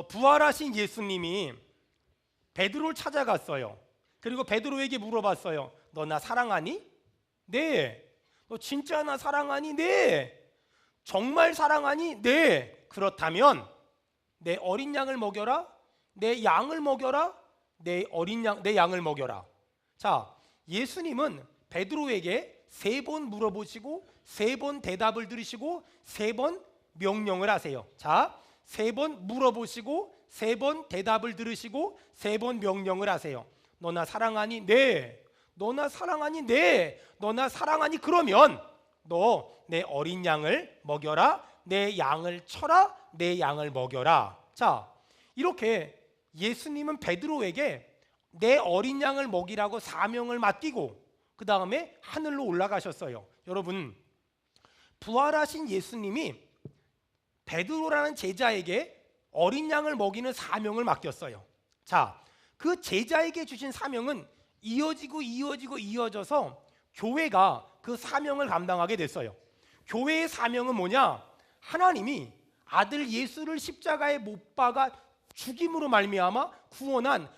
부활하신 예수님이 베드로를 찾아갔어요. 그리고 베드로에게 물어봤어요. 너 나 사랑하니? 네. 너 진짜 나 사랑하니? 네. 정말 사랑하니? 네. 그렇다면 내 어린 양을 먹여라. 내 양을 먹여라. 내 양을 먹여라. 자, 예수님은 베드로에게 3번 물어보시고 3번 대답을 들으시고 3번 명령을 하세요. 자, 3번 물어보시고 3번 대답을 들으시고 3번 명령을 하세요. 너 나 사랑하니? 네. 너 나 사랑하니? 네. 너 나 사랑하니? 그러면 너 내 어린 양을 먹여라. 내 양을 쳐라. 내 양을 먹여라. 자, 이렇게 예수님은 베드로에게 내 어린 양을 먹이라고 사명을 맡기고 그 다음에 하늘로 올라가셨어요. 여러분, 부활하신 예수님이 베드로라는 제자에게 어린 양을 먹이는 사명을 맡겼어요. 자, 그 제자에게 주신 사명은 이어져서 교회가 그 사명을 감당하게 됐어요. 교회의 사명은 뭐냐? 하나님이 아들 예수를 십자가에 못 박아 죽임으로 말미암아 구원한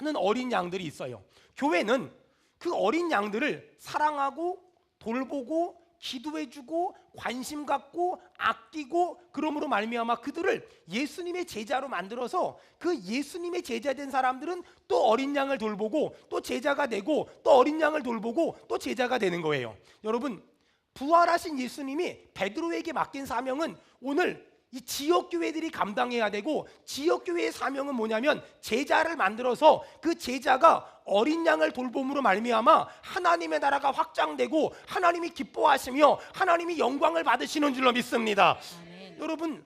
많은 어린 양들이 있어요. 교회는 그 어린 양들을 사랑하고 돌보고 기도해주고 관심 갖고 아끼고 그러므로 말미암아 그들을 예수님의 제자로 만들어서 그 예수님의 제자 된 사람들은 또 어린 양을 돌보고 또 제자가 되고 또 어린 양을 돌보고 또 제자가 되는 거예요. 여러분, 부활하신 예수님이 베드로에게 맡긴 사명은 오늘 이 지역교회들이 감당해야 되고, 지역교회의 사명은 뭐냐면 제자를 만들어서 그 제자가 어린 양을 돌봄으로 말미암아 하나님의 나라가 확장되고 하나님이 기뻐하시며 하나님이 영광을 받으시는 줄로 믿습니다. 아멘. 여러분,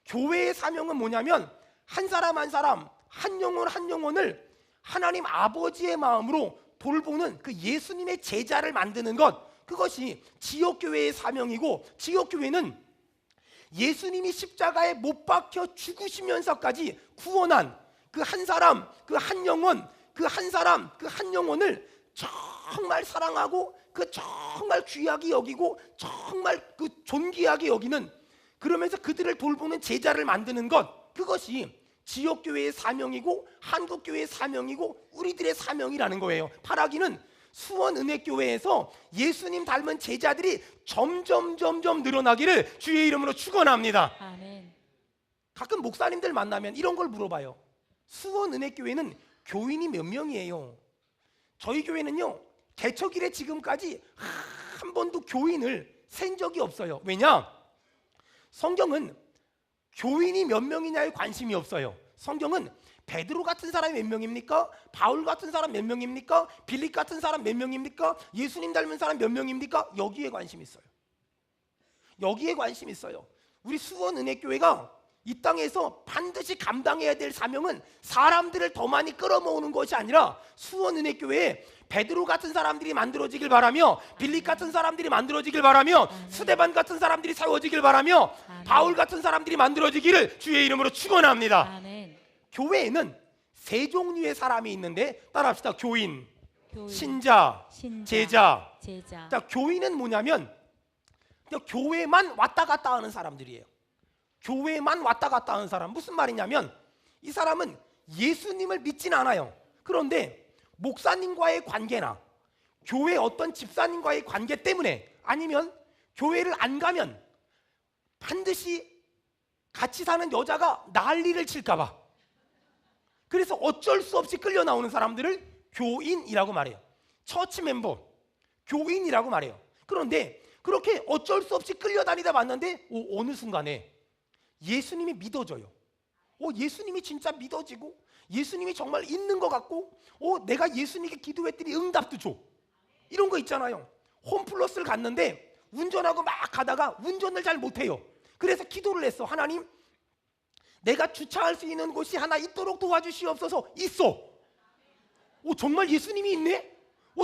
교회의 사명은 뭐냐면 한 사람 한 사람, 한 영혼 한 영혼을 하나님 아버지의 마음으로 돌보는 그 예수님의 제자를 만드는 것, 그것이 지역교회의 사명이고, 지역교회는 예수님이 십자가에 못 박혀 죽으시면서까지 구원한 그 한 사람, 그 한 영혼, 그 한 사람, 그 한 영혼을 정말 사랑하고 그 정말 귀하게 여기고 정말 그 존귀하게 여기는, 그러면서 그들을 돌보는 제자를 만드는 것, 그것이 지역교회의 사명이고 한국교회의 사명이고 우리들의 사명이라는 거예요. 파라기는 수원은혜교회에서 예수님 닮은 제자들이 점점 늘어나기를 주의 이름으로 축원합니다. 아멘. 가끔 목사님들 만나면 이런 걸 물어봐요. 수원은혜교회는 교인이 몇 명이에요? 저희 교회는요, 개척 이래 지금까지 한 번도 교인을 센 적이 없어요. 왜냐? 성경은 교인이 몇 명이냐에 관심이 없어요. 성경은 베드로 같은 사람이 몇 명입니까? 바울 같은 사람 몇 명입니까? 빌립 같은 사람 몇 명입니까? 예수님 닮은 사람 몇 명입니까? 여기에 관심이 있어요. 여기에 관심이 있어요. 우리 수원은혜교회가 이 땅에서 반드시 감당해야 될 사명은 사람들을 더 많이 끌어모으는 것이 아니라 수원은혜교회에 베드로 같은 사람들이 만들어지길 바라며, 빌립 같은 사람들이 만들어지길 바라며, 스데반 같은 사람들이 세워지길 바라며, 바울 같은 사람들이 만들어지기를 주의 이름으로 축원합니다. 아멘. 교회에는 세 종류의 사람이 있는데, 따라합시다. 교인, 신자, 제자. 자, 교인은 뭐냐면 교회만 왔다 갔다 하는 사람들이에요. 교회만 왔다 갔다 하는 사람. 무슨 말이냐면 이 사람은 예수님을 믿진 않아요. 그런데 목사님과의 관계나 교회 어떤 집사님과의 관계 때문에, 아니면 교회를 안 가면 반드시 같이 사는 여자가 난리를 칠까 봐, 그래서 어쩔 수 없이 끌려 나오는 사람들을 교인이라고 말해요. 처치 멤버, 교인이라고 말해요. 그런데 그렇게 어쩔 수 없이 끌려다니다 봤는데 어느 순간에 예수님이 믿어져요. 예수님이 진짜 믿어지고 예수님이 정말 있는 것 같고, 내가 예수님께 기도했더니 응답도 줘. 이런 거 있잖아요. 홈플러스를 갔는데 운전하고 막 가다가 운전을 잘 못해요. 그래서 기도를 했어. 하나님, 내가 주차할 수 있는 곳이 하나 있도록 도와주시옵소서. 있어. 정말 예수님이 있네?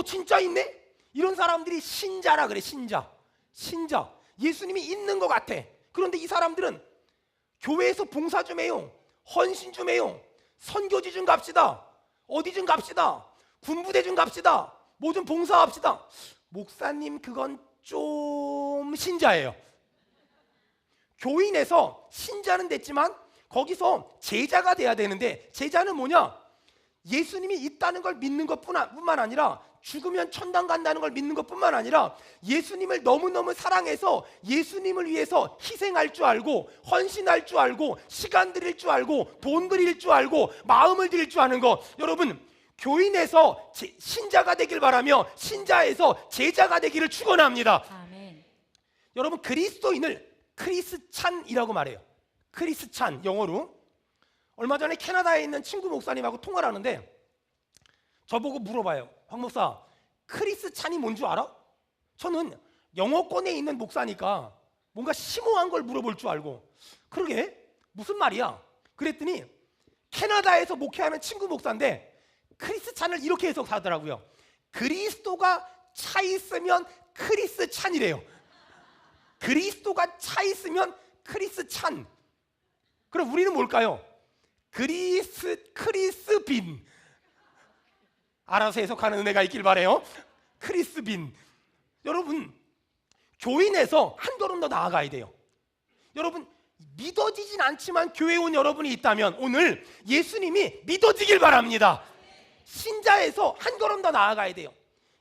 진짜 있네? 이런 사람들이 신자라 그래. 신자. 예수님이 있는 것 같아. 그런데 이 사람들은 교회에서 봉사 좀 해요, 헌신 좀 해요, 선교지 좀 갑시다, 어디 좀 갑시다, 군부대 좀 갑시다, 뭐 좀 봉사합시다. 목사님, 그건 좀 신자예요. 교인에서 신자는 됐지만 거기서 제자가 돼야 되는데, 제자는 뭐냐? 예수님이 있다는 걸 믿는 것뿐만 아니라 죽으면 천당 간다는 걸 믿는 것뿐만 아니라 예수님을 너무너무 사랑해서 예수님을 위해서 희생할 줄 알고, 헌신할 줄 알고, 시간 드릴 줄 알고, 돈 드릴 줄 알고, 마음을 드릴 줄 아는 것. 여러분, 교인에서 신자가 되길 바라며 신자에서 제자가 되기를 축원합니다. 아멘. 여러분, 그리스도인을 크리스찬이라고 말해요. 크리스찬, 영어로. 얼마 전에 캐나다에 있는 친구 목사님하고 통화를 하는데 저보고 물어봐요. 황 목사, 크리스찬이 뭔 줄 알아? 저는 영어권에 있는 목사니까 뭔가 심오한 걸 물어볼 줄 알고, 그러게 무슨 말이야? 그랬더니 캐나다에서 목회하는 친구 목사인데 크리스찬을 이렇게 해석하더라고요. 그리스도가 차 있으면 크리스찬이래요. 그리스도가 차 있으면 크리스찬. 그럼 우리는 뭘까요? 크리스빈. 알아서 해석하는 은혜가 있길 바래요. 크리스빈. 여러분, 교인에서 한 걸음 더 나아가야 돼요. 여러분, 믿어지진 않지만 교회에 온 여러분이 있다면 오늘 예수님이 믿어지길 바랍니다. 신자에서 한 걸음 더 나아가야 돼요.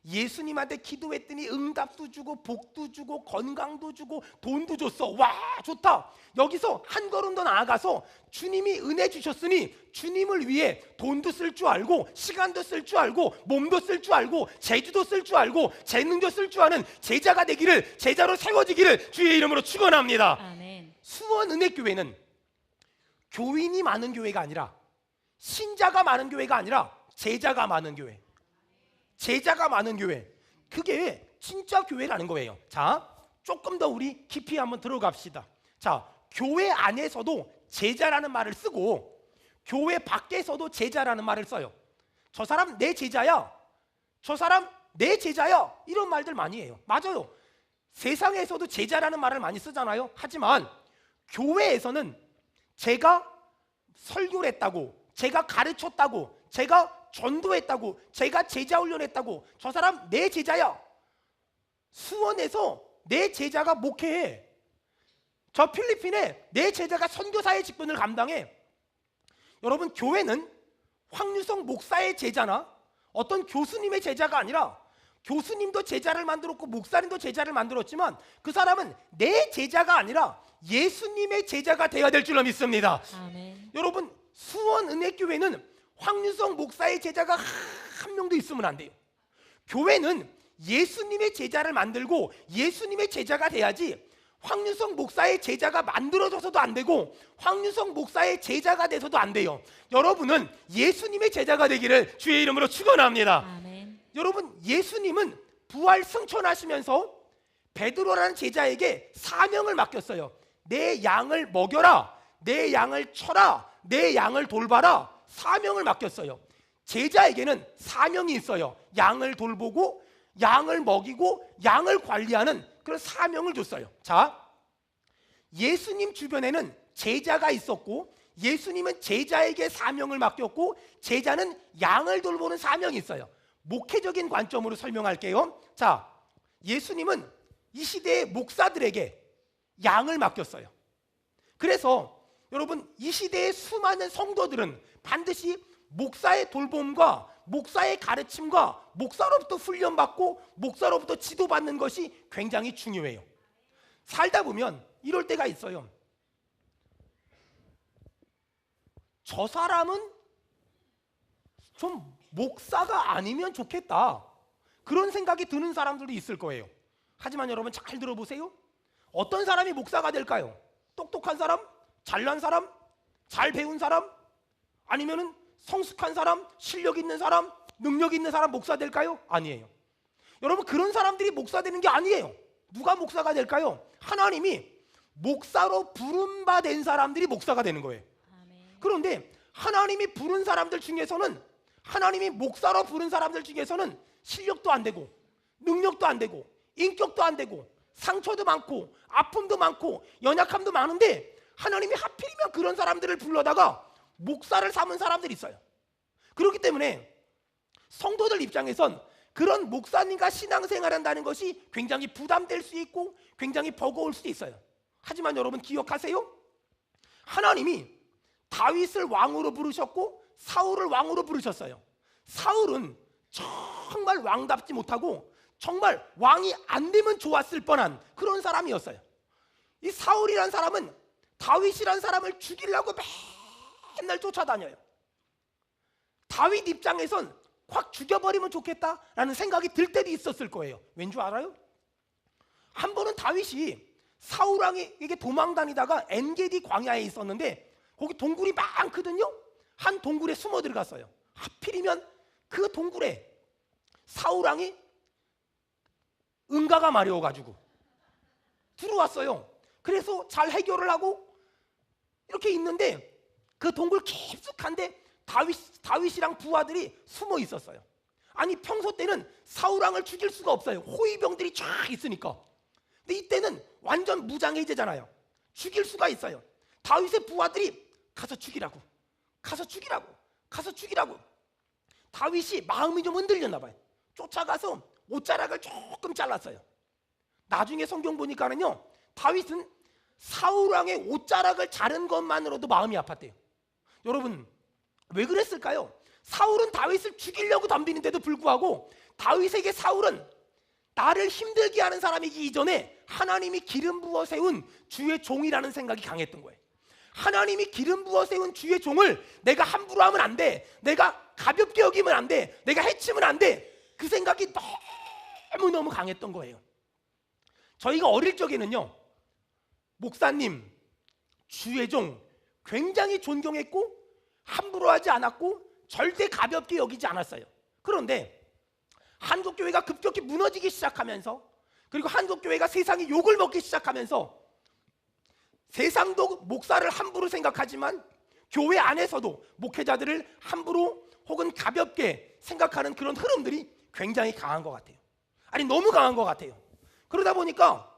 예수님한테 기도했더니 응답도 주고 복도 주고 건강도 주고 돈도 줬어. 와, 좋다. 여기서 한 걸음 더 나아가서 주님이 은혜 주셨으니 주님을 위해 돈도 쓸 줄 알고, 시간도 쓸 줄 알고, 몸도 쓸 줄 알고, 재주도 쓸 줄 알고, 재능도 쓸 줄 아는 제자가 되기를, 제자로 세워지기를 주의 이름으로 축원합니다. 아멘. 수원은혜교회는 교인이 많은 교회가 아니라, 신자가 많은 교회가 아니라 제자가 많은 교회. 제자가 많은 교회, 그게 진짜 교회라는 거예요. 자, 조금 더 우리 깊이 한번 들어갑시다. 자, 교회 안에서도 제자라는 말을 쓰고 교회 밖에서도 제자라는 말을 써요. 저 사람 내 제자야, 저 사람 내 제자야, 이런 말들 많이 해요. 맞아요. 세상에서도 제자라는 말을 많이 쓰잖아요. 하지만 교회에서는 제가 설교를 했다고, 제가 가르쳤다고, 제가 전도했다고, 제가 제자 훈련했다고, 저 사람 내 제자야. 수원에서 내 제자가 목회해. 저 필리핀에 내 제자가 선교사의 직분을 감당해. 여러분, 교회는 황유성 목사의 제자나 어떤 교수님의 제자가 아니라, 교수님도 제자를 만들었고 목사님도 제자를 만들었지만 그 사람은 내 제자가 아니라 예수님의 제자가 되어야 될 줄로 믿습니다. 아멘. 여러분, 수원은혜교회는 황유성 목사의 제자가 한 명도 있으면 안 돼요. 교회는 예수님의 제자를 만들고 예수님의 제자가 돼야지, 황유성 목사의 제자가 만들어져서도 안 되고 황유성 목사의 제자가 돼서도 안 돼요. 여러분은 예수님의 제자가 되기를 주의 이름으로 축원합니다. 아멘. 여러분, 예수님은 부활 승천하시면서 베드로라는 제자에게 사명을 맡겼어요. 내 양을 먹여라, 내 양을 쳐라, 내 양을 돌봐라. 사명을 맡겼어요. 제자에게는 사명이 있어요. 양을 돌보고 양을 먹이고 양을 관리하는 그런 사명을 줬어요. 자, 예수님 주변에는 제자가 있었고 예수님은 제자에게 사명을 맡겼고 제자는 양을 돌보는 사명이 있어요. 목회적인 관점으로 설명할게요. 자, 예수님은 이 시대의 목사들에게 양을 맡겼어요. 그래서 여러분, 이 시대의 수많은 성도들은 반드시 목사의 돌봄과 목사의 가르침과 목사로부터 훈련받고 목사로부터 지도받는 것이 굉장히 중요해요. 살다 보면 이럴 때가 있어요. 저 사람은 좀 목사가 아니면 좋겠다, 그런 생각이 드는 사람들도 있을 거예요. 하지만 여러분, 잘 들어보세요. 어떤 사람이 목사가 될까요? 똑똑한 사람? 잘난 사람? 잘 배운 사람? 아니면은 성숙한 사람? 실력 있는 사람? 능력 있는 사람 목사 될까요? 아니에요. 여러분, 그런 사람들이 목사 되는 게 아니에요. 누가 목사가 될까요? 하나님이 목사로 부름받은 사람들이 목사가 되는 거예요. 아멘. 그런데 하나님이 부른 사람들 중에서는, 하나님이 목사로 부른 사람들 중에서는 실력도 안 되고 능력도 안 되고 인격도 안 되고 상처도 많고 아픔도 많고 연약함도 많은데 하나님이 하필이면 그런 사람들을 불러다가 목사를 삼은 사람들이 있어요. 그렇기 때문에 성도들 입장에선 그런 목사님과 신앙생활한다는 것이 굉장히 부담될 수 있고 굉장히 버거울 수도 있어요. 하지만 여러분, 기억하세요. 하나님이 다윗을 왕으로 부르셨고 사울을 왕으로 부르셨어요. 사울은 정말 왕답지 못하고 정말 왕이 안 되면 좋았을 뻔한 그런 사람이었어요. 이 사울이란 사람은 다윗이란 사람을 죽이려고 맨날 쫓아다녀요. 다윗 입장에선 확 죽여버리면 좋겠다라는 생각이 들 때도 있었을 거예요. 왠 줄 알아요? 한 번은 다윗이 사울 왕에게 도망 다니다가 엔게디 광야에 있었는데 거기 동굴이 많거든요. 한 동굴에 숨어 들어갔어요. 하필이면 그 동굴에 사울 왕이 응가가 마려워가지고 들어왔어요. 그래서 잘 해결을 하고 이렇게 있는데 그 동굴 깊숙한데 다윗이랑 부하들이 숨어 있었어요. 아니 평소 때는 사울 왕을 죽일 수가 없어요. 호위병들이 쫙 있으니까. 근데 이때는 완전 무장해제잖아요. 죽일 수가 있어요. 다윗의 부하들이 가서 죽이라고, 가서 죽이라고, 가서 죽이라고. 다윗이 마음이 좀 흔들렸나 봐요. 쫓아가서 옷자락을 조금 잘랐어요. 나중에 성경 보니까는요, 다윗은 사울 왕의 옷자락을 자른 것만으로도 마음이 아팠대요. 여러분 왜 그랬을까요? 사울은 다윗을 죽이려고 덤비는데도 불구하고 다윗에게 사울은 나를 힘들게 하는 사람이기 이전에 하나님이 기름 부어 세운 주의 종이라는 생각이 강했던 거예요. 하나님이 기름 부어 세운 주의 종을 내가 함부로 하면 안 돼, 내가 가볍게 여기면 안 돼, 내가 해치면 안 돼, 그 생각이 너무너무 강했던 거예요. 저희가 어릴 적에는요, 목사님, 주의 종 굉장히 존경했고 함부로 하지 않았고 절대 가볍게 여기지 않았어요. 그런데 한국교회가 급격히 무너지기 시작하면서, 그리고 한국교회가 세상이 욕을 먹기 시작하면서 세상도 목사를 함부로 생각하지만 교회 안에서도 목회자들을 함부로 혹은 가볍게 생각하는 그런 흐름들이 굉장히 강한 것 같아요. 아니 너무 강한 것 같아요. 그러다 보니까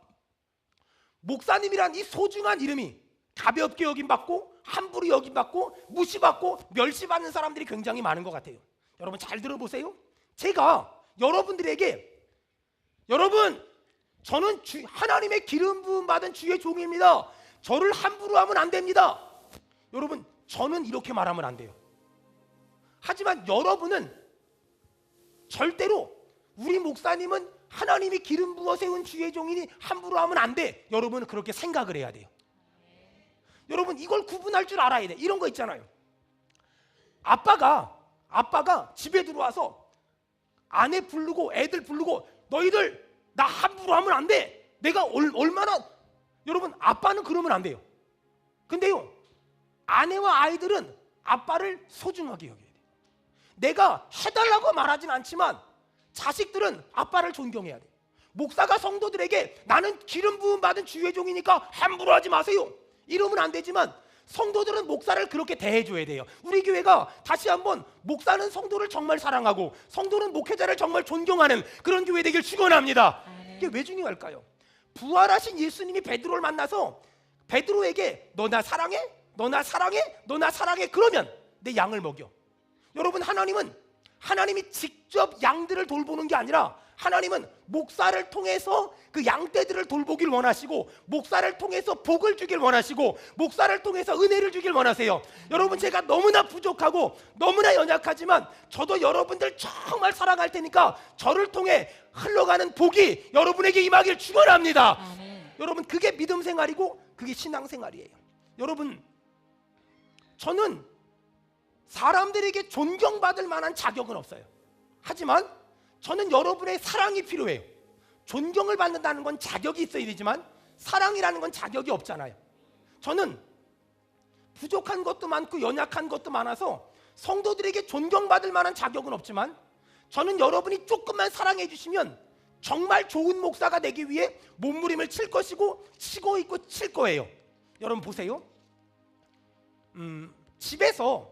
목사님이란 이 소중한 이름이 가볍게 여김받고 함부로 여김받고 무시받고 멸시받는 사람들이 굉장히 많은 것 같아요. 여러분 잘 들어보세요. 제가 여러분들에게, 여러분 저는 하나님의 기름 부음 받은 주의 종입니다, 저를 함부로 하면 안 됩니다, 여러분 저는 이렇게 말하면 안 돼요. 하지만 여러분은 절대로 우리 목사님은 하나님이 기름 부어 세운 주의 종이니 함부로 하면 안 돼, 여러분은 그렇게 생각을 해야 돼요. 여러분 이걸 구분할 줄 알아야 돼. 이런 거 있잖아요. 아빠가 집에 들어와서 아내 부르고 애들 부르고 너희들 나 함부로 하면 안 돼, 내가 얼마나, 여러분 아빠는 그러면 안 돼요. 근데요 아내와 아이들은 아빠를 소중하게 여겨야 돼요. 내가 해달라고 말하진 않지만 자식들은 아빠를 존경해야 돼요. 목사가 성도들에게 나는 기름 부음 받은 주의 종이니까 함부로 하지 마세요 이러면 안 되지만 성도들은 목사를 그렇게 대해줘야 돼요. 우리 교회가 다시 한번 목사는 성도를 정말 사랑하고 성도는 목회자를 정말 존경하는 그런 교회 되길 축원합니다. 이게 왜 중요할까요? 부활하신 예수님이 베드로를 만나서 베드로에게 너 나 사랑해? 너 나 사랑해? 너 나 사랑해? 그러면 내 양을 먹여. 여러분 하나님이 직접 양들을 돌보는 게 아니라 하나님은 목사를 통해서 그 양떼들을 돌보길 원하시고 목사를 통해서 복을 주길 원하시고 목사를 통해서 은혜를 주길 원하세요. 여러분 제가 너무나 부족하고 너무나 연약하지만 저도 여러분들 정말 사랑할 테니까 저를 통해 흘러가는 복이 여러분에게 임하길 축원합니다. 여러분 그게 믿음 생활이고 그게 신앙 생활이에요. 여러분 저는 사람들에게 존경받을 만한 자격은 없어요. 하지만 저는 여러분의 사랑이 필요해요. 존경을 받는다는 건 자격이 있어야 되지만 사랑이라는 건 자격이 없잖아요. 저는 부족한 것도 많고 연약한 것도 많아서 성도들에게 존경받을 만한 자격은 없지만 저는 여러분이 조금만 사랑해 주시면 정말 좋은 목사가 되기 위해 몸부림을 칠 것이고 치고 있고 칠 거예요. 여러분 보세요. 집에서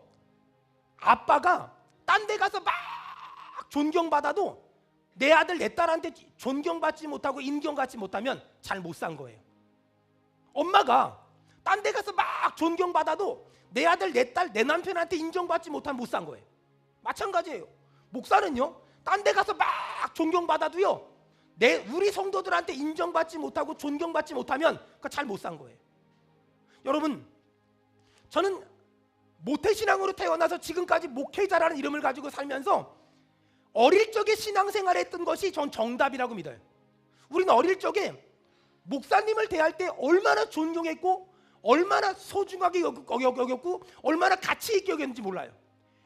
아빠가 딴 데 가서 막 존경받아도 내 아들 내 딸한테 존경받지 못하고 인정받지 못하면 잘 못 산 거예요. 엄마가 딴 데 가서 막 존경받아도 내 아들 내 딸 내 남편한테 인정받지 못하면 못 산 거예요. 마찬가지예요. 목사는요 딴 데 가서 막 존경받아도요 우리 성도들한테 인정받지 못하고 존경받지 못하면 잘 못 산 거예요. 여러분 저는 모태신앙으로 태어나서 지금까지 목회자라는 이름을 가지고 살면서 어릴 적에 신앙생활 했던 것이 전 정답이라고 믿어요. 우리는 어릴 적에 목사님을 대할 때 얼마나 존경했고 얼마나 소중하게 여겼고 얼마나 가치 있게 여겼는지 몰라요.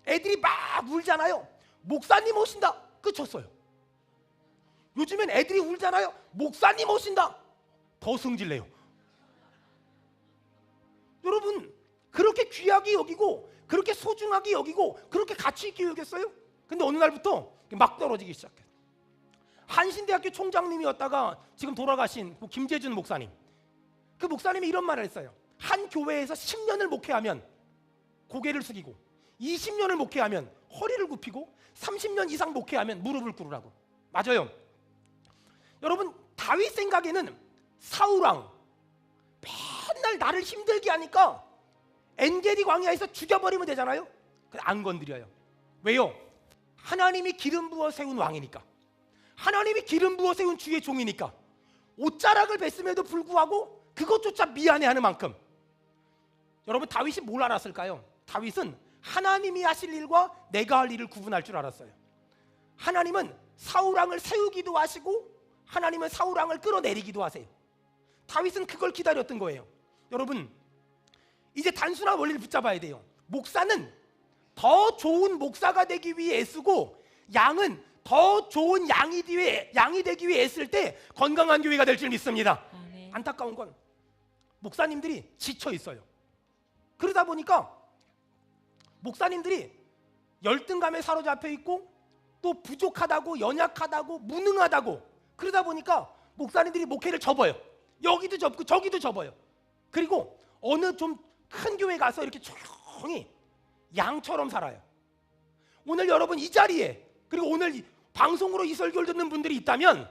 애들이 막 울잖아요. 목사님 오신다. 끝쳤어요. 요즘엔 애들이 울잖아요. 목사님 오신다. 더 승질내요. 여러분, 그렇게 귀하게 여기고 그렇게 소중하게 여기고 그렇게 가치 있게 여겼어요? 근데 어느 날부터 막 떨어지기 시작해요. 한신대학교 총장님이었다가 지금 돌아가신 김재준 목사님, 그 목사님이 이런 말을 했어요. 한 교회에서 10년을 목회하면 고개를 숙이고 20년을 목회하면 허리를 굽히고 30년 이상 목회하면 무릎을 꿇으라고. 맞아요. 여러분, 다윗 생각에는 사울왕 맨날 나를 힘들게 하니까 엔게디 광야에서 죽여버리면 되잖아요. 안 건드려요. 왜요? 하나님이 기름 부어 세운 왕이니까, 하나님이 기름 부어 세운 주의 종이니까. 옷자락을 뱄음에도 불구하고 그것조차 미안해하는 만큼. 여러분, 다윗이 뭘 알았을까요? 다윗은 하나님이 하실 일과 내가 할 일을 구분할 줄 알았어요. 하나님은 사울왕을 세우기도 하시고 하나님은 사울왕을 끌어내리기도 하세요. 다윗은 그걸 기다렸던 거예요. 여러분, 이제 단순한 원리를 붙잡아야 돼요. 목사는 더 좋은 목사가 되기 위해 애쓰고 양은 더 좋은 양이 되기 위해 애쓸 때 건강한 교회가 될 줄 믿습니다. 네. 안타까운 건 목사님들이 지쳐 있어요. 그러다 보니까 목사님들이 열등감에 사로잡혀 있고 또 부족하다고, 연약하다고, 무능하다고, 그러다 보니까 목사님들이 목회를 접어요. 여기도 접고 저기도 접어요. 그리고 어느 좀 큰 교회 가서 이렇게 조용히 양처럼 살아요. 오늘 여러분 이 자리에, 그리고 오늘 방송으로 이 설교를 듣는 분들이 있다면,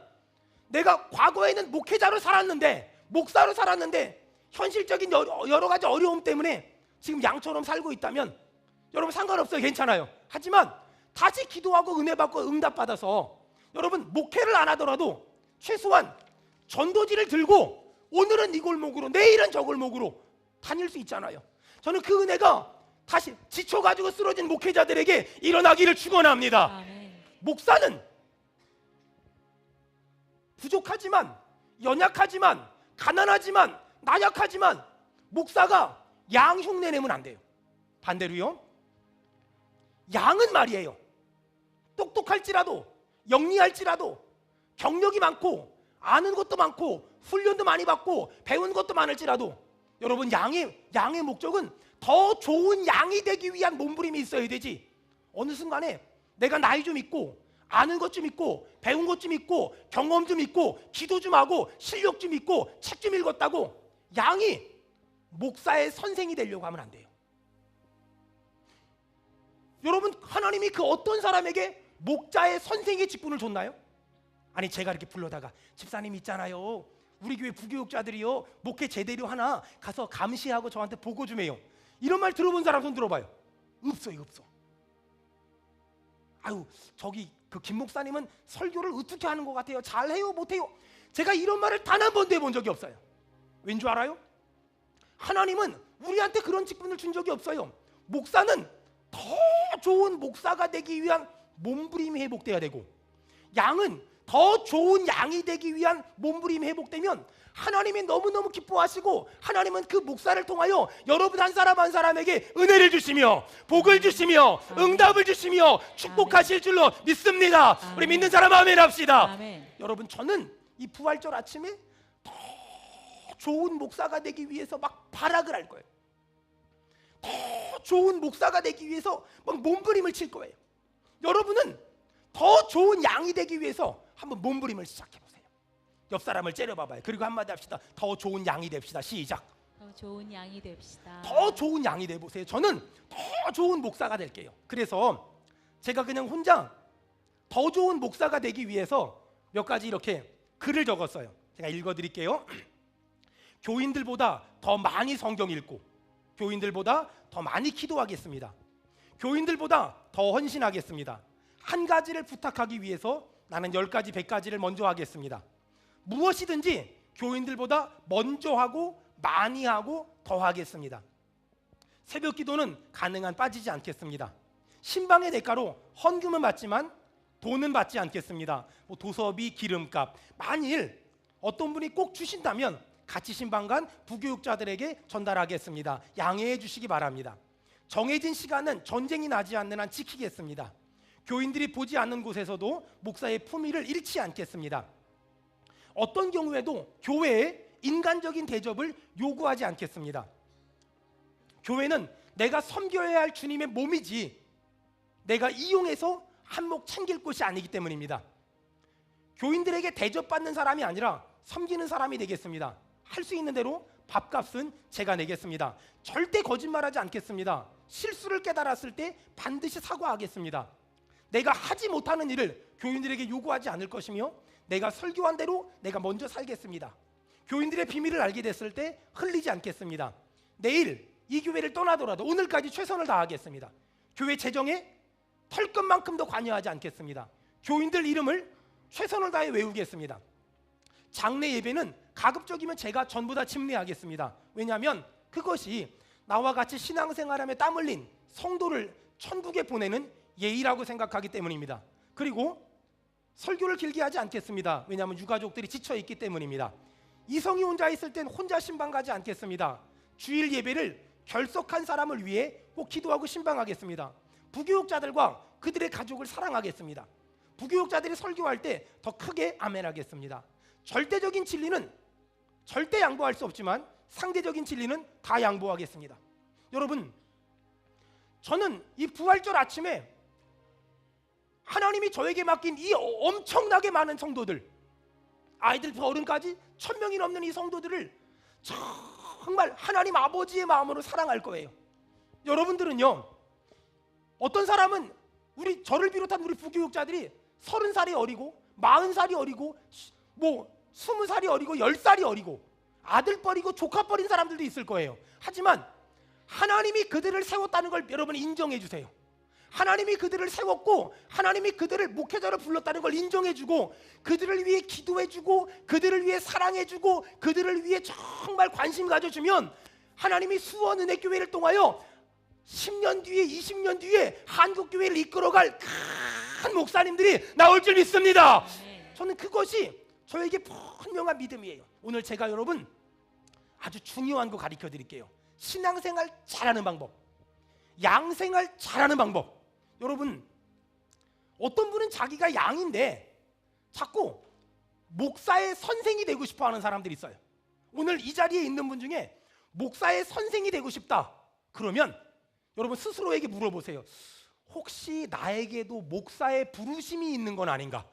내가 과거에는 목회자로 살았는데, 목사로 살았는데 현실적인 여러 가지 어려움 때문에 지금 양처럼 살고 있다면 여러분 상관없어요. 괜찮아요. 하지만 다시 기도하고 은혜 받고 응답 받아서 여러분 목회를 안 하더라도 최소한 전도지를 들고 오늘은 이 골목으로 내일은 저 골목으로 다닐 수 있잖아요. 저는 그 은혜가 다시 지쳐가지고 쓰러진 목회자들에게 일어나기를 축원합니다. 목사는 부족하지만, 연약하지만, 가난하지만, 나약하지만 목사가 양 흉내 내면 안 돼요. 반대로요, 양은 말이에요, 똑똑할지라도, 영리할지라도, 경력이 많고 아는 것도 많고 훈련도 많이 받고 배운 것도 많을지라도, 여러분 양의 목적은 더 좋은 양이 되기 위한 몸부림이 있어야 되지, 어느 순간에 내가 나이 좀 있고 아는 것 좀 있고 배운 것 좀 있고 경험 좀 있고 기도 좀 하고 실력 좀 있고 책 좀 읽었다고 양이 목사의 선생이 되려고 하면 안 돼요. 여러분, 하나님이 그 어떤 사람에게 목자의 선생의 직분을 줬나요? 아니, 제가 이렇게 불러다가 집사님 있잖아요, 우리 교회 부교육자들이요 목회 제대로 하나 가서 감시하고 저한테 보고 좀 해요. 이런 말 들어본 사람 손 들어봐요. 없어요. 없어. 아유, 저기 그 김 목사님은 설교를 어떻게 하는 것 같아요? 잘해요? 못해요? 제가 이런 말을 단 한 번도 해본 적이 없어요. 왠 줄 알아요? 하나님은 우리한테 그런 직분을 준 적이 없어요. 목사는 더 좋은 목사가 되기 위한 몸부림이 회복돼야 되고, 양은 더 좋은 양이 되기 위한 몸부림이 회복되면 하나님이 너무너무 기뻐하시고, 하나님은 그 목사를 통하여 여러분 한 사람 한 사람에게 은혜를 주시며 복을 주시며 응답을 주시며 축복하실 줄로 믿습니다. 우리 믿는 사람 아멘 합시다. 여러분, 저는 이 부활절 아침에 더 좋은 목사가 되기 위해서 막 발악을 할 거예요. 더 좋은 목사가 되기 위해서 막 몸부림을 칠 거예요. 여러분은 더 좋은 양이 되기 위해서 한번 몸부림을 시작해보세요. 옆 사람을 째려봐봐요. 그리고 한마디 합시다. 더 좋은 양이 됩시다. 시작. 더 좋은 양이 됩시다. 더 좋은 양이 돼보세요. 저는 더 좋은 목사가 될게요. 그래서 제가 그냥 혼자 더 좋은 목사가 되기 위해서 몇 가지 이렇게 글을 적었어요. 제가 읽어드릴게요. 교인들보다 더 많이 성경 읽고, 교인들보다 더 많이 기도하겠습니다. 교인들보다 더 헌신하겠습니다. 한 가지를 부탁하기 위해서 나는 10가지, 100가지를 먼저 하겠습니다. 무엇이든지 교인들보다 먼저 하고 많이 하고 더 하겠습니다. 새벽 기도는 가능한 빠지지 않겠습니다. 신방의 대가로 헌금은 받지만 돈은 받지 않겠습니다. 뭐 도서비, 기름값, 만일 어떤 분이 꼭 주신다면 같이 신방간 부교육자들에게 전달하겠습니다. 양해해 주시기 바랍니다. 정해진 시간은 전쟁이 나지 않는 한 지키겠습니다. 교인들이 보지 않는 곳에서도 목사의 품위를 잃지 않겠습니다. 어떤 경우에도 교회에 인간적인 대접을 요구하지 않겠습니다. 교회는 내가 섬겨야 할 주님의 몸이지 내가 이용해서 한몫 챙길 곳이 아니기 때문입니다. 교인들에게 대접받는 사람이 아니라 섬기는 사람이 되겠습니다. 할 수 있는 대로 밥값은 제가 내겠습니다. 절대 거짓말하지 않겠습니다. 실수를 깨달았을 때 반드시 사과하겠습니다. 내가 하지 못하는 일을 교인들에게 요구하지 않을 것이며 내가 설교한 대로 내가 먼저 살겠습니다. 교인들의 비밀을 알게 됐을 때 흘리지 않겠습니다. 내일 이 교회를 떠나더라도 오늘까지 최선을 다하겠습니다. 교회 재정에 털끝만큼도 관여하지 않겠습니다. 교인들 이름을 최선을 다해 외우겠습니다. 장례 예배는 가급적이면 제가 전부 다 침례하겠습니다. 왜냐하면 그것이 나와 같이 신앙생활하며 땀 흘린 성도를 천국에 보내는 예의라고 생각하기 때문입니다. 그리고 설교를 길게 하지 않겠습니다. 왜냐하면 유가족들이 지쳐있기 때문입니다. 이성이 혼자 있을 땐 혼자 신방 가지 않겠습니다. 주일 예배를 결석한 사람을 위해 꼭 기도하고 신방하겠습니다. 부교육자들과 그들의 가족을 사랑하겠습니다. 부교육자들이 설교할 때 더 크게 아멘하겠습니다. 절대적인 진리는 절대 양보할 수 없지만 상대적인 진리는 다 양보하겠습니다. 여러분, 저는 이 부활절 아침에 하나님이 저에게 맡긴 이 엄청나게 많은 성도들, 아이들부터 어른까지 1000명이 넘는 이 성도들을 정말 하나님 아버지의 마음으로 사랑할 거예요. 여러분들은요, 어떤 사람은 저를 비롯한 우리 부교육자들이 30살이 어리고 40살이 어리고 뭐 20살이 어리고 10살이 어리고 아들뻘이고 조카뻘인 사람들도 있을 거예요. 하지만 하나님이 그들을 세웠다는 걸 여러분 인정해 주세요. 하나님이 그들을 세웠고 하나님이 그들을 목회자로 불렀다는 걸 인정해주고 그들을 위해 기도해주고 그들을 위해 사랑해주고 그들을 위해 정말 관심 가져주면 하나님이 수원은혜교회를 통하여 10년 뒤에 20년 뒤에 한국교회를 이끌어갈 큰 목사님들이 나올 줄 믿습니다. 저는 그것이 저에게 분명한 믿음이에요. 오늘 제가 여러분 아주 중요한 거 가르쳐 드릴게요. 신앙생활 잘하는 방법, 양생활 잘하는 방법. 여러분, 어떤 분은 자기가 양인데 자꾸 목사의 선생이 되고 싶어 하는 사람들이 있어요. 오늘 이 자리에 있는 분 중에 목사의 선생이 되고 싶다 그러면 여러분 스스로에게 물어보세요. 혹시 나에게도 목사의 부르심이 있는 건 아닌가?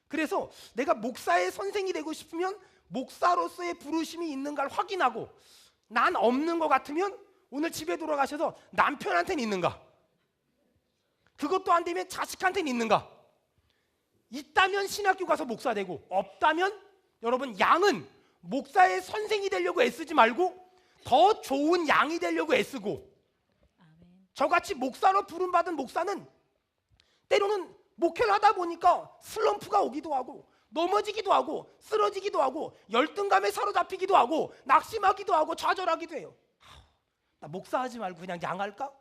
그래서 내가 목사의 선생이 되고 싶으면 목사로서의 부르심이 있는가를 확인하고 난 없는 것 같으면 오늘 집에 돌아가셔서 남편한테는 있는가? 그것도 안 되면 자식한테는 있는가? 있다면 신학교 가서 목사 되고 없다면 여러분 양은 목사의 선생이 되려고 애쓰지 말고 더 좋은 양이 되려고 애쓰고 저같이 목사로 부름받은 목사는 때로는 목회를 하다 보니까 슬럼프가 오기도 하고 넘어지기도 하고 쓰러지기도 하고 열등감에 사로잡히기도 하고 낙심하기도 하고 좌절하기도 해요. 나 목사하지 말고 그냥 양할까?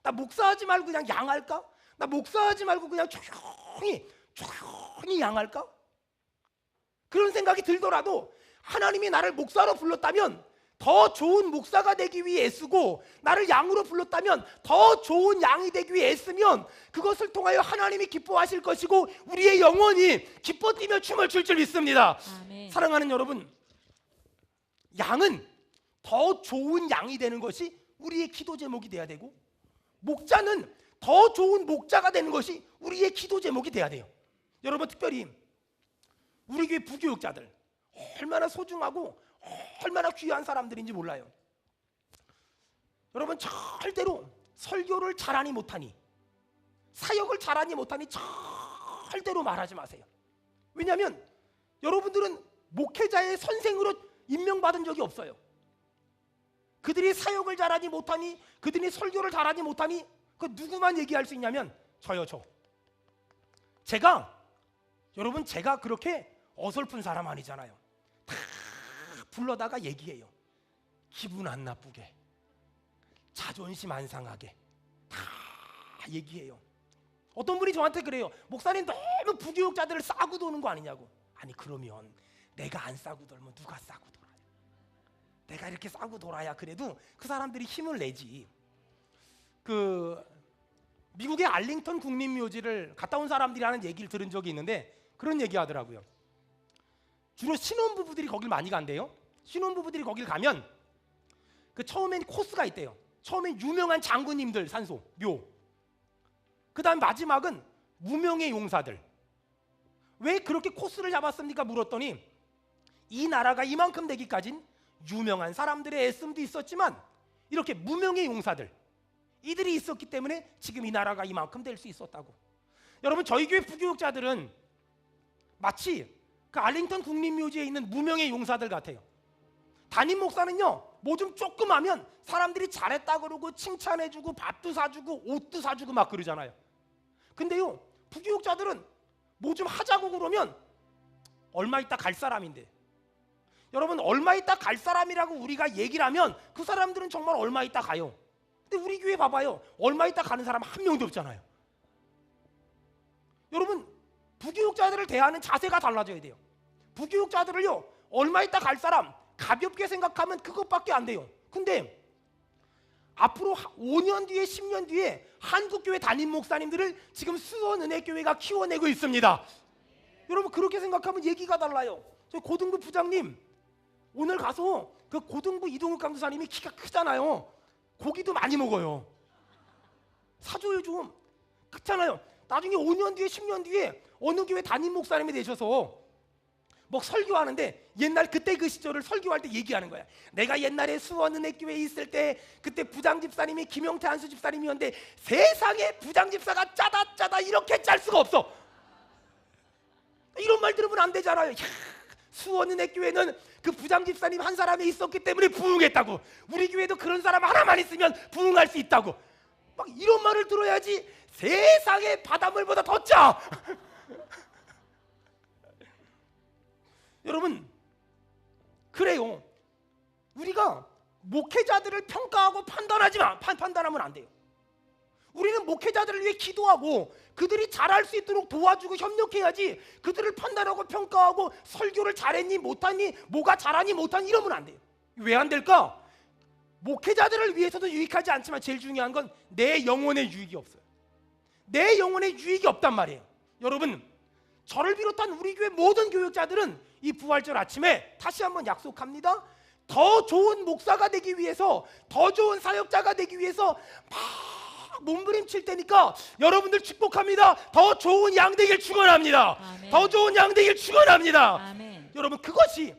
나 목사하지 말고 그냥 양할까? 나 목사하지 말고 그냥 조용히 양할까? 그런 생각이 들더라도 하나님이 나를 목사로 불렀다면 더 좋은 목사가 되기 위해 애쓰고 나를 양으로 불렀다면 더 좋은 양이 되기 위해 애쓰면 그것을 통하여 하나님이 기뻐하실 것이고 우리의 영혼이 기뻐 뛰며 춤을 출 줄 믿습니다. 아멘. 사랑하는 여러분, 양은 더 좋은 양이 되는 것이 우리의 기도 제목이 돼야 되고 목자는 더 좋은 목자가 되는 것이 우리의 기도 제목이 돼야 돼요. 여러분, 특별히 우리 교회 부교육자들 얼마나 소중하고 얼마나 귀한 사람들인지 몰라요. 여러분, 절대로 설교를 잘하니 못하니 사역을 잘하니 못하니 절대로 말하지 마세요. 왜냐하면 여러분들은 목회자의 선생으로 임명받은 적이 없어요. 그들이 사역을 잘하니 못하니 그들이 설교를 잘하니 못하니 그 누구만 얘기할 수 있냐면 저요. 여러분 제가 그렇게 어설픈 사람 아니잖아요. 다 불러다가 얘기해요. 기분 안 나쁘게, 자존심 안 상하게 다 얘기해요. 어떤 분이 저한테 그래요. 목사님 너무 부교육자들을 싸고 도는 거 아니냐고. 아니 그러면 내가 안 싸고 돌면 누가 싸고 돌아요? 내가 이렇게 싸고 돌아야 그래도 그 사람들이 힘을 내지. 그 미국의 알링턴 국립묘지를 갔다 온 사람들이 하는 얘기를 들은 적이 있는데 그런 얘기 하더라고요. 주로 신혼부부들이 거길 많이 간대요. 신혼부부들이 거길 가면 그 처음엔 코스가 있대요. 처음엔 유명한 장군님들 산소, 묘. 그 다음 마지막은 무명의 용사들. 왜 그렇게 코스를 잡았습니까? 물었더니 이 나라가 이만큼 되기까진 유명한 사람들의 애씀도 있었지만 이렇게 무명의 용사들, 이들이 있었기 때문에 지금 이 나라가 이만큼 될 수 있었다고. 여러분, 저희 교회 부교육자들은 마치 그 알링턴 국립묘지에 있는 무명의 용사들 같아요. 담임 목사는요, 뭐 좀 조금 하면 사람들이 잘했다 그러고 칭찬해주고 밥도 사주고 옷도 사주고 막 그러잖아요. 근데요, 부교육자들은 뭐 좀 하자고 그러면 얼마 있다 갈 사람인데, 여러분, 얼마 있다 갈 사람이라고 우리가 얘기를 하면 그 사람들은 정말 얼마 있다 가요. 근데 우리 교회 봐봐요. 얼마 있다 가는 사람 한 명도 없잖아요. 여러분, 부교육자들을 대하는 자세가 달라져야 돼요. 부교육자들을요, 얼마 있다 갈 사람 가볍게 생각하면 그것밖에 안 돼요. 근데 앞으로 5년 뒤에 10년 뒤에 한국교회 담임 목사님들을 지금 수원은혜교회가 키워내고 있습니다. 여러분, 그렇게 생각하면 얘기가 달라요. 저희 고등부 부장님 오늘 가서 그 고등부 이동욱 강도사님이 키가 크잖아요. 고기도 많이 먹어요. 사줘요 좀. 그렇잖아요. 나중에 5년 뒤에 10년 뒤에 어느 교회 담임 목사님이 되셔서 뭐 설교하는데 옛날 그때 그 시절을 설교할 때 얘기하는 거야. 내가 옛날에 수원은혜교회에 있을 때 그때 부장집사님이 김용태 한수 집사님이었는데 세상에 부장집사가 짜다 이렇게 짤 수가 없어. 이런 말 들으면 안 되잖아요. 야, 수원은혜교회는 그 부장집사님 한 사람이 있었기 때문에 부흥했다고. 우리 교회도 그런 사람 하나만 있으면 부흥할 수 있다고. 막 이런 말을 들어야지. 세상에 바닷물보다 더 짜. 여러분, 그래요. 우리가 목회자들을 평가하고 판단하면 안 돼요. 우리는 목회자들을 위해 기도하고 그들이 잘할 수 있도록 도와주고 협력해야지, 그들을 판단하고 평가하고 설교를 잘했니 못했니, 뭐가 잘하니 못하니 이러면 안 돼요. 왜 안 될까? 목회자들을 위해서도 유익하지 않지만 제일 중요한 건 내 영혼의 유익이 없어요. 내 영혼의 유익이 없단 말이에요. 여러분, 저를 비롯한 우리 교회 모든 교육자들은 이 부활절 아침에 다시 한번 약속합니다. 더 좋은 목사가 되기 위해서, 더 좋은 사역자가 되기 위해서 막 몸부림칠 테니까 여러분들 축복합니다. 더 좋은 양 되길 축원합니다. 아멘. 더 좋은 양 되길 축원합니다. 아멘. 여러분, 그것이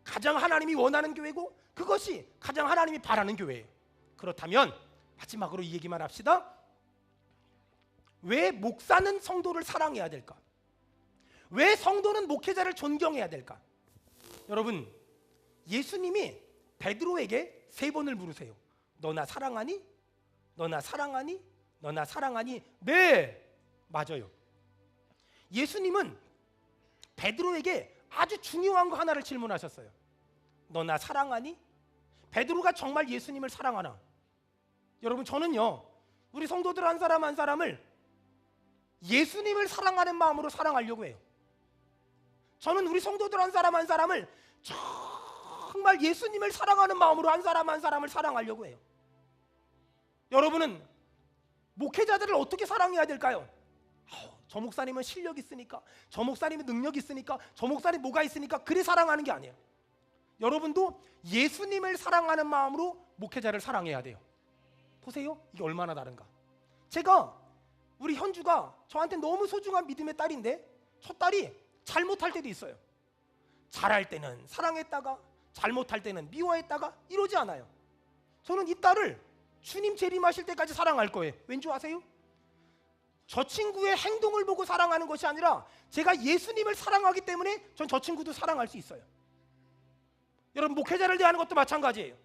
가장 하나님이 원하는 교회고 그것이 가장 하나님이 바라는 교회예요. 그렇다면 마지막으로 이 얘기만 합시다. 왜 목사는 성도를 사랑해야 될까? 왜 성도는 목회자를 존경해야 될까? 여러분, 예수님이 베드로에게 3번을 물으세요. 너 나 사랑하니? 너 나 사랑하니? 너 나 사랑하니? 네, 맞아요. 예수님은 베드로에게 아주 중요한 거 하나를 질문하셨어요. 너 나 사랑하니? 베드로가 정말 예수님을 사랑하나? 여러분, 저는요, 우리 성도들 한 사람 한 사람을 예수님을 사랑하는 마음으로 사랑하려고 해요. 저는 우리 성도들 한 사람 한 사람을 정말 예수님을 사랑하는 마음으로 한 사람 한 사람을 사랑하려고 해요. 여러분은 목회자들을 어떻게 사랑해야 될까요? 저 목사님은 실력 있으니까, 저 목사님은 능력 있으니까, 저 목사님 뭐가 있으니까 그래 사랑하는 게 아니에요. 여러분도 예수님을 사랑하는 마음으로 목회자를 사랑해야 돼요. 보세요, 이게 얼마나 다른가. 제가 우리 현주가 저한테 너무 소중한 믿음의 딸인데 저 딸이 잘못할 때도 있어요. 잘할 때는 사랑했다가 잘못할 때는 미워했다가 이러지 않아요. 저는 이 딸을 주님 재림하실 때까지 사랑할 거예요. 왠 줄 아세요? 저 친구의 행동을 보고 사랑하는 것이 아니라 제가 예수님을 사랑하기 때문에 전 저 친구도 사랑할 수 있어요. 여러분, 목회자를 대하는 것도 마찬가지예요.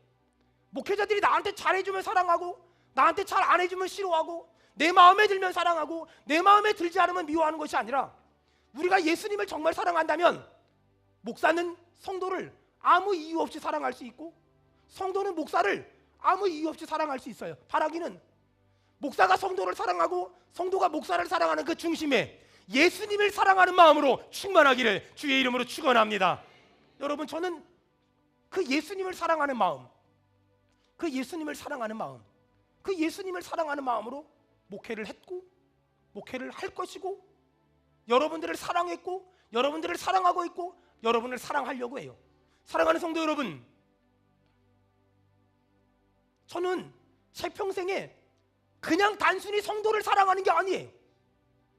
목회자들이 나한테 잘해주면 사랑하고 나한테 잘 안 해주면 싫어하고 내 마음에 들면 사랑하고 내 마음에 들지 않으면 미워하는 것이 아니라, 우리가 예수님을 정말 사랑한다면 목사는 성도를 아무 이유 없이 사랑할 수 있고 성도는 목사를 아무 이유 없이 사랑할 수 있어요. 바라기는 목사가 성도를 사랑하고 성도가 목사를 사랑하는 그 중심에 예수님을 사랑하는 마음으로 충만하기를 주의 이름으로 축원합니다. 여러분, 저는 그 예수님을 사랑하는 마음, 그 예수님을 사랑하는 마음으로 목회를 했고 목회를 할 것이고 여러분들을 사랑했고 여러분들을 사랑하고 있고 여러분을 사랑하려고 해요. 사랑하는 성도 여러분, 저는 제 평생에 그냥 단순히 성도를 사랑하는 게 아니에요.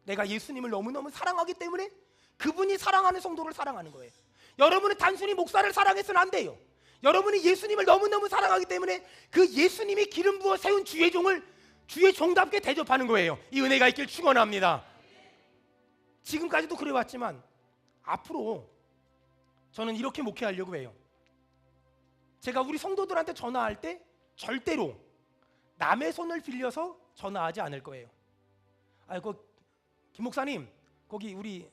내가 예수님을 너무너무 사랑하기 때문에 그분이 사랑하는 성도를 사랑하는 거예요. 여러분은 단순히 목사를 사랑해서는 안 돼요. 여러분이 예수님을 너무너무 사랑하기 때문에 그 예수님이 기름 부어 세운 주의 종을 주의 종답게 대접하는 거예요. 이 은혜가 있길 축원합니다. 지금까지도 그래왔지만 앞으로 저는 이렇게 목회하려고 해요. 제가 우리 성도들한테 전화할 때 절대로 남의 손을 빌려서 전화하지 않을 거예요. 아이고, 김 목사님, 거기 우리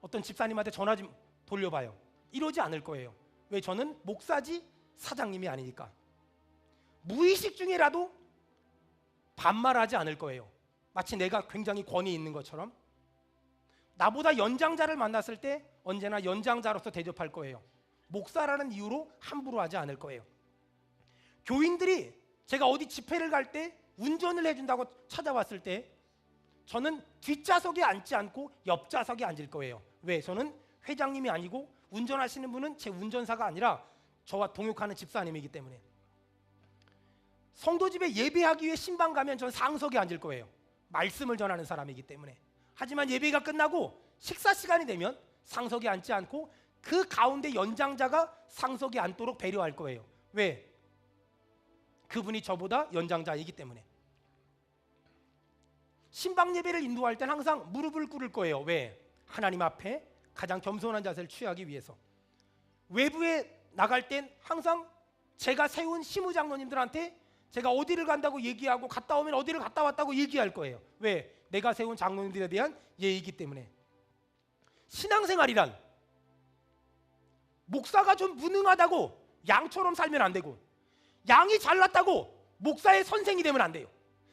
어떤 집사님한테 전화 좀 돌려봐요. 이러지 않을 거예요. 왜? 저는 목사지 사장님이 아니니까. 무의식 중에라도 반말하지 않을 거예요. 마치 내가 굉장히 권위 있는 것처럼. 나보다 연장자를 만났을 때 언제나 연장자로서 대접할 거예요. 목사라는 이유로 함부로 하지 않을 거예요. 교인들이 제가 어디 집회를 갈 때 운전을 해준다고 찾아왔을 때 저는 뒷좌석에 앉지 않고 옆좌석에 앉을 거예요. 왜? 저는 회장님이 아니고 운전하시는 분은 제 운전사가 아니라 저와 동역하는 집사님이기 때문에. 성도 집에 예배하기 위해 신방 가면 전 상석에 앉을 거예요. 말씀을 전하는 사람이기 때문에. 하지만 예배가 끝나고 식사 시간이 되면 상석에 앉지 않고 그 가운데 연장자가 상석에 앉도록 배려할 거예요. 왜? 그분이 저보다 연장자이기 때문에. 신방 예배를 인도할 땐 항상 무릎을 꿇을 거예요. 왜? 하나님 앞에 가장 겸손한 자세를 취하기 위해서. 외부에 나갈 땐 항상 제가 세운 시무장로님들한테 제가 어디를 간다고 얘기하고 갔다 오면 어디를 갔다 왔다고 얘기할 거예요. 왜? 내가 세운 장로님들에 대한 예의이기 때문에. 신앙생활이란 목사가 좀 무능하다고 양처럼 살면 안 되고 양이 잘났다고 목사의 선생이 되면 안 돼요.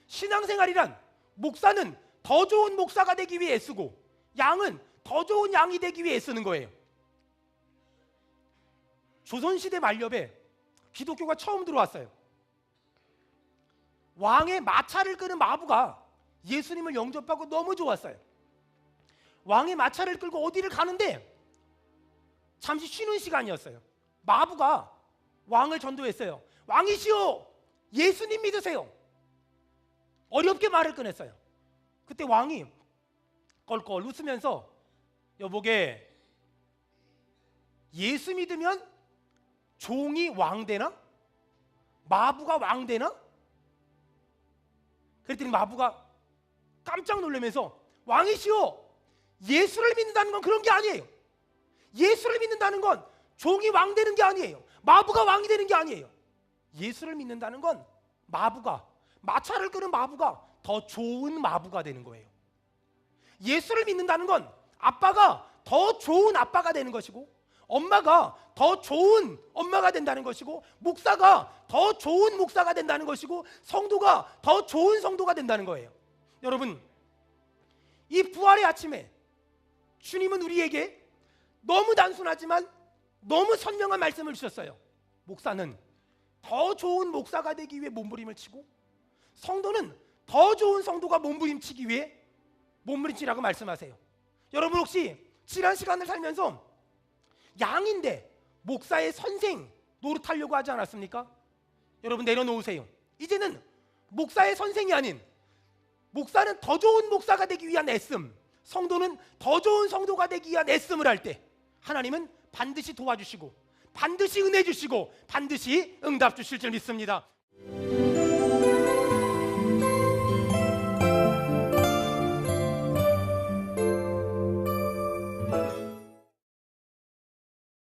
신앙생활이란 목사는 더 좋은 목사가 되기 위해 애쓰고 양은 더 좋은 양이 되기 위해 애쓰는 거예요. 조선시대 말엽에 기독교가 처음 들어왔어요. 왕의 마차를 끄는 마부가 예수님을 영접하고 너무 좋았어요. 왕의 마차를 끌고 어디를 가는데 잠시 쉬는 시간이었어요. 마부가 왕을 전도했어요. 왕이시오, 예수님 믿으세요. 어렵게 말을 꺼냈어요. 그때 왕이 껄껄 웃으면서 여보게, 예수 믿으면 종이 왕 되나? 마부가 왕 되나? 그랬더니 마부가 깜짝 놀라면서 왕이시오, 예수를 믿는다는 건 그런 게 아니에요. 예수를 믿는다는 건 종이 왕 되는 게 아니에요. 마부가 왕이 되는 게 아니에요. 예수를 믿는다는 건 마부가, 마차를 끄는 마부가 더 좋은 마부가 되는 거예요. 예수를 믿는다는 건 아빠가 더 좋은 아빠가 되는 것이고 엄마가 더 좋은 엄마가 된다는 것이고 목사가 더 좋은 목사가 된다는 것이고 성도가 더 좋은 성도가 된다는 거예요. 여러분, 이 부활의 아침에 주님은 우리에게 너무 단순하지만 너무 선명한 말씀을 주셨어요. 목사는 더 좋은 목사가 되기 위해 몸부림을 치고 성도는 더 좋은 성도가 몸부림치기 위해 몸부림치라고 말씀하세요. 여러분, 혹시 지난 시간을 살면서 양인데 목사의 선생 노릇하려고 하지 않았습니까? 여러분, 내려놓으세요. 이제는 목사의 선생이 아닌 목사는 더 좋은 목사가 되기 위한 애씀, 성도는 더 좋은 성도가 되기 위한 애씀을 할 때 하나님은 반드시 도와주시고 반드시 은혜 주시고 반드시 응답 주실 줄 믿습니다.